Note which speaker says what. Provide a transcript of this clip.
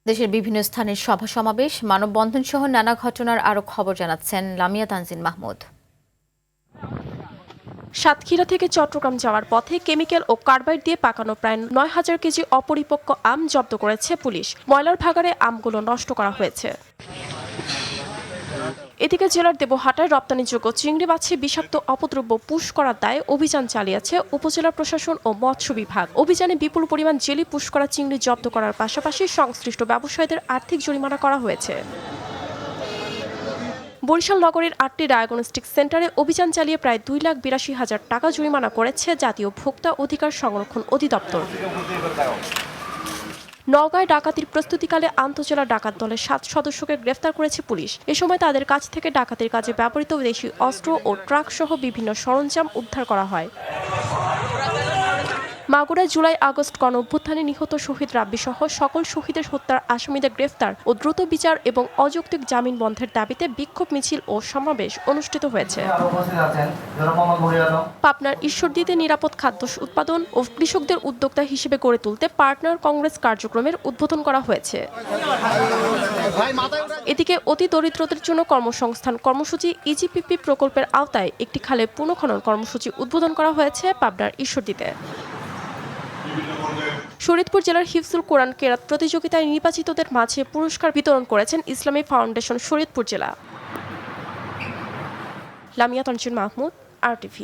Speaker 1: দেশের বিভিন্ন স্থানের সভা সমাবেশ, মানববন্ধন সহ নানা ঘটনার আরও খবর জানাচ্ছেন লামিয়া তানজিন মাহমুদ।
Speaker 2: সাতক্ষীরা থেকে চট্টগ্রাম যাওয়ার পথে কেমিক্যাল ও কার্বাইড দিয়ে পাকানো প্রায় ৯,০০০ কেজি অপরিপক্ক আম জব্দ করেছে পুলিশ। ময়লার ভাগাড়ে আমগুলো নষ্ট করা হয়েছে। এদিকে জেলার দেবহাটায় রপ্তানিযোগ্য চিংড়ি মাছে বিষাক্ত অপদ্রব্য পুশ করার দায়ে অভিযান চালিয়েছে উপজেলা প্রশাসন ও মৎস্য বিভাগ। অভিযানে বিপুল পরিমাণ জেলি পুশ করা চিংড়ি জব্দ করার পাশাপাশি সংশ্লিষ্ট ব্যবসায়ীদের আর্থিক জরিমানা করা হয়েছে। বরিশাল নগরীর ৮টি ডায়াগনস্টিক সেন্টারে অভিযান চালিয়ে প্রায় 2,82,000 টাকা জরিমানা করেছে জাতীয় ভোক্তা অধিকার সংরক্ষণ অধিদপ্তর। নওগাঁয় ডাকাতির প্রস্তুতিকালে আন্তজেলা ডাকাত দলের 7 সদস্যকে গ্রেফতার করেছে পুলিশ। এ সময় তাদের কাছ থেকে ডাকাতির কাজে ব্যবহৃত দেশি অস্ত্র ও ট্রাক সহ বিভিন্ন সরঞ্জাম উদ্ধার করা হয়। মাগুরায় জুলাই আগস্ট গণঅভ্যুত্থানে নিহত শহীদ রাব্বি সহ সকল শহীদের হত্যার আসামিদের গ্রেফতার ও দ্রুত বিচার এবং অযৌক্তিক জামিন বন্ধের দাবিতে বিক্ষোভ মিছিল ও সমাবেশ অনুষ্ঠিত হয়েছে। পাবনার ঈশ্বরদীতে নিরাপদ খাদ্য উৎপাদন ও কৃষকদের উদ্যোক্তা হিসেবে গড়ে তুলতে পার্টনার কংগ্রেস কার্যক্রমের উদ্বোধন করা হয়েছে। এদিকে অতি দরিদ্রদের জন্য কর্মসংস্থান কর্মসূচি ইজিপিপি প্রকল্পের আওতায় একটি খালের পুনঃখনন কর্মসূচি উদ্বোধন করা হয়েছে পাবনার ঈশ্বরদীতে। শরীয়তপুর জেলার হিফজুল কোরআন কেরাত প্রতিযোগিতায় নির্বাচিতদের মাঝে পুরস্কার বিতরণ করেছেন ইসলামী ফাউন্ডেশন শরীয়তপুর জেলা। লামিয়া তানজিন মাহমুদ, RTV।